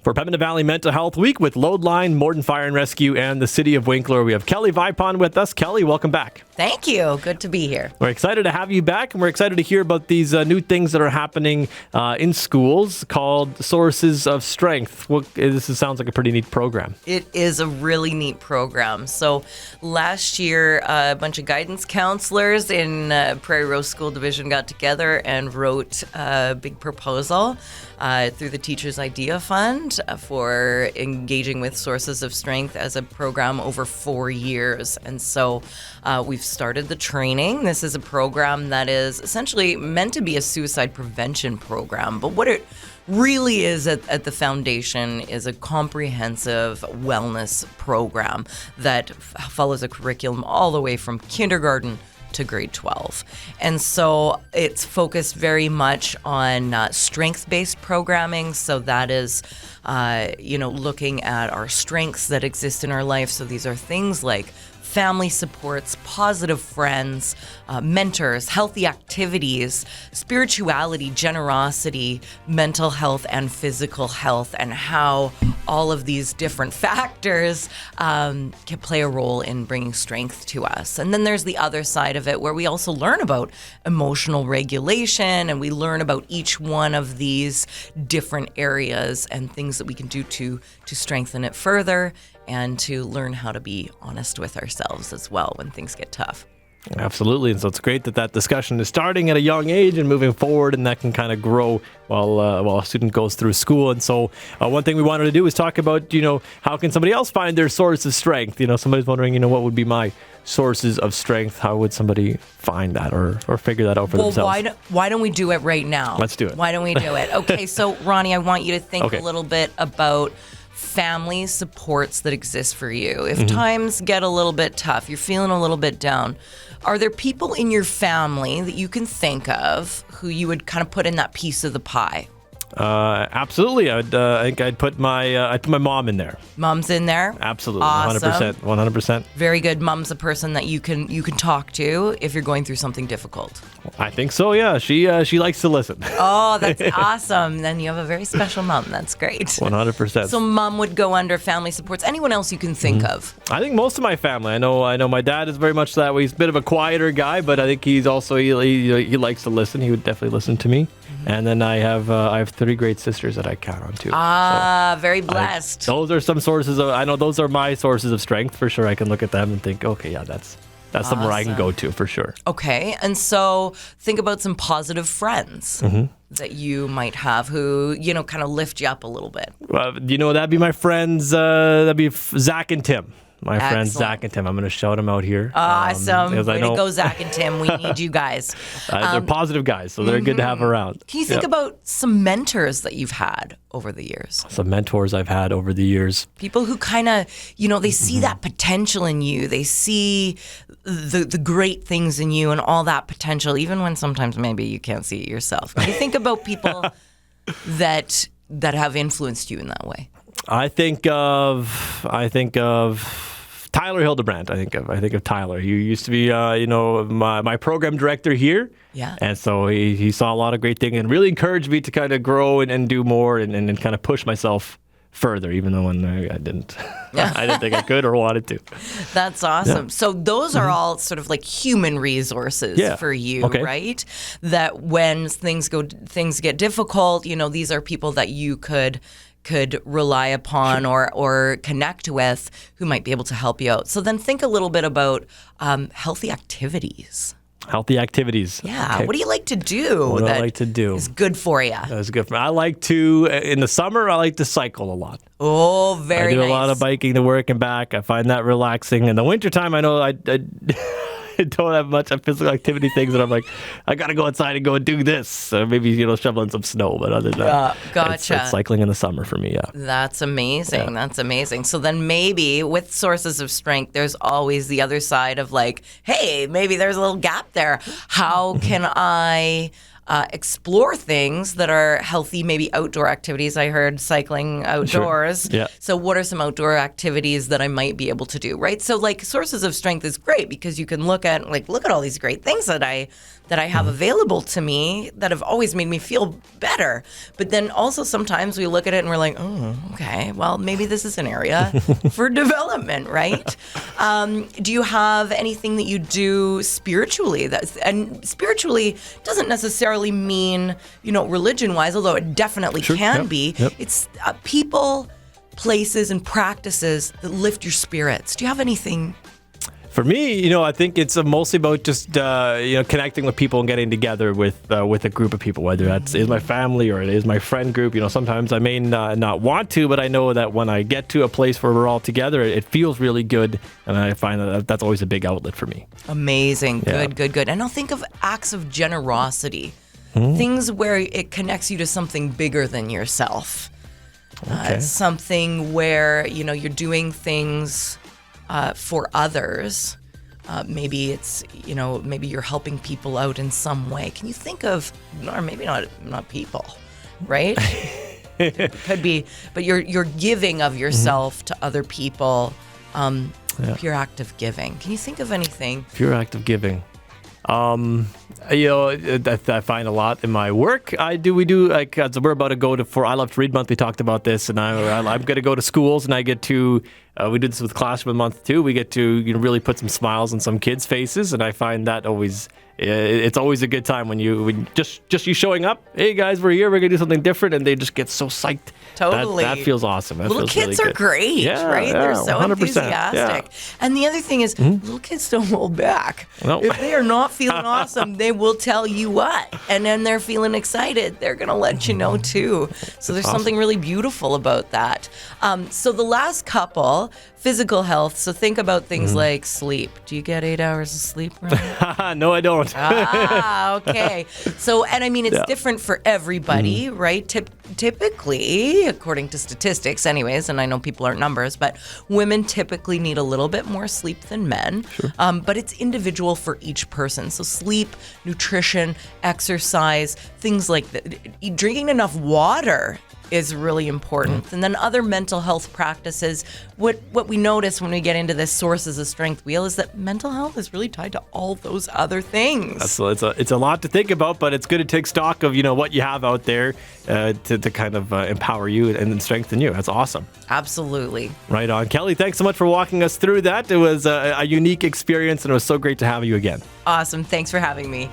For Pembina Valley Mental Health Week with Loadline, Morden Fire and Rescue, and the City of Winkler, we have Kelly Vipond with us. Kelly, welcome back. Thank you. Good to be here. We're excited to have you back, and we're excited to hear about these new things that are happening in schools called Sources of Strength. This sounds like a pretty neat program. It is a really neat program. So last year, a bunch of guidance counselors in Prairie Rose School Division got together and wrote a big proposal through the Teachers Idea Fund for engaging with Sources of Strength as a program over 4 years. And so we've started the training. This is a program that is essentially meant to be a suicide prevention program. But what it really is at the foundation is a comprehensive wellness program that follows a curriculum all the way from kindergarten to grade 12. And so it's focused very much on strength-based programming. So that is, looking at our strengths that exist in our life. So these are things like family supports, positive friends, mentors, healthy activities, spirituality, generosity, mental health, and physical health, and how all of these different factors can play a role in bringing strength to us. And then there's the other side of it where we also learn about emotional regulation, and we learn about each one of these different areas and things that we can do to strengthen it further, and to learn how to be honest with ourselves as well when things get tough. Absolutely. And so it's great that discussion is starting at a young age and moving forward, and that can kind of grow while a student goes through school. And so one thing we wanted to do is talk about, how can somebody else find their source of strength? Somebody's wondering, what would be my sources of strength? How would somebody find that or figure that out for themselves? Why don't we do it right now? Let's do it. Why don't we do it? Okay, so Ronnie, I want you to think a little bit about family supports that exist for you. If times get a little bit tough, you're feeling a little bit down, are there people in your family that you can think of who you would kind of put in that piece of the pie? Absolutely. I think I'd put my mom in there. Mom's in there? Absolutely. Awesome. 100%. Very good. Mom's a person that you can talk to if you're going through something difficult. I think so, yeah. She likes to listen. Oh, that's awesome. Then you have a very special mom. That's great. 100%. So mom would go under family supports. Anyone else you can think of? I think most of my family. I know my dad is very much that way. He's a bit of a quieter guy, but I think he's also, he likes to listen. He would definitely listen to me. And then I have 3 great sisters that I count on too. Very blessed. Those are some sources I know those are my sources of strength for sure. I can look at them and think, okay, yeah, that's somewhere I can go to for sure. Okay, and so think about some positive friends that you might have who, kind of lift you up a little bit. That'd be my friends, that'd be Zach and Tim. My friends Zach and Tim. I'm going to shout them out here. Awesome. Way to go, Zach and Tim. We need you guys. They're positive guys, so they're good to have around. Can you think about some mentors that you've had over the years? Some mentors I've had over the years. People who kind of, they see that potential in you. They see the great things in you and all that potential, even when sometimes maybe you can't see it yourself. Can you think about people that have influenced you in that way? I think of Tyler Hildebrandt. I think of Tyler. He used to be, my program director here. Yeah. And so he saw a lot of great things and really encouraged me to kind of grow and do more and kind of push myself further, even though when I didn't, I didn't think I could or wanted to. That's awesome. Yeah. So those are all sort of like human resources for you, right? That when things get difficult, these are people that you could rely upon or connect with who might be able to help you out. So then think a little bit about healthy activities. Healthy activities. Yeah. Okay. What do you like to do? What do I like to do? Is good for you. That's good for me. I like to, in the summer, I like to cycle a lot. Oh, very nice. I do a lot of biking to work and back. I find that relaxing. In the wintertime, I know I don't have much of physical activity things that I'm like, I got to go outside and go and do this. Maybe, shoveling some snow, but other than that, gotcha. It's cycling in the summer for me, yeah. That's amazing. Yeah. That's amazing. So then maybe with sources of strength, there's always the other side of like, hey, maybe there's a little gap there. How can I explore things that are healthy, maybe outdoor activities. I heard cycling outdoors. Sure. Yeah. So what are some outdoor activities that I might be able to do, right? So like sources of strength is great because you can look at all these great things that I have available to me that have always made me feel better. But then also sometimes we look at it and we're like, oh, okay, well, maybe this is an area for development, right? Do you have anything that you do spiritually? And spiritually doesn't necessarily mean, religion-wise, although it definitely can be. Yep. It's people, places, and practices that lift your spirits. Do you have anything? For me, I think it's mostly about just connecting with people and getting together with a group of people, whether that is my family or it is my friend group. Sometimes I may not want to, but I know that when I get to a place where we're all together, it feels really good, and I find that that's always a big outlet for me. Amazing. Yeah. Good. And I'll think of acts of generosity, things where it connects you to something bigger than yourself. Okay. Something where, you're doing things for others. Maybe it's, maybe you're helping people out in some way. Can you think of, or maybe not people, right? It could be, but you're giving of yourself to other people. Pure act of giving. Can you think of anything? Pure act of giving. I find a lot in my work. We do like, so we're about to go to I Love to Read Month. We talked about this, and I'm going to go to schools, and I get to, we did this with Classroom Month too. We get to really put some smiles on some kids' faces, and I find that it's always a good time when you showing up. Hey guys, we're here. We're gonna do something different, and they just get so psyched. Totally, that feels awesome. Little kids are great, right? They're so 100%, enthusiastic. yeah. And the other thing is, little kids don't hold back. Nope. If they are not feeling awesome, they will tell you what. And then they're feeling excited, they're gonna let you know too. So there's something really beautiful about that. So the last couple, physical health. So think about things like sleep. Do you get 8 hours of sleep, Ryan? No, I don't. Okay. So, and I mean, it's different for everybody, right? Typically, according to statistics anyways, and I know people aren't numbers, but women typically need a little bit more sleep than men. Sure. But it's individual for each person. So sleep, nutrition, exercise, things like that. Drinking enough water is really important. And then other mental health practices, what we notice when we get into this sources of strength wheel is that mental health is really tied to all those other things. It's a lot to think about, but it's good to take stock of what you have out there to kind of empower you and strengthen you. That's awesome. Absolutely. Right on. Kelly, thanks so much for walking us through that. It was a unique experience, and it was so great to have you again. Awesome. Thanks for having me.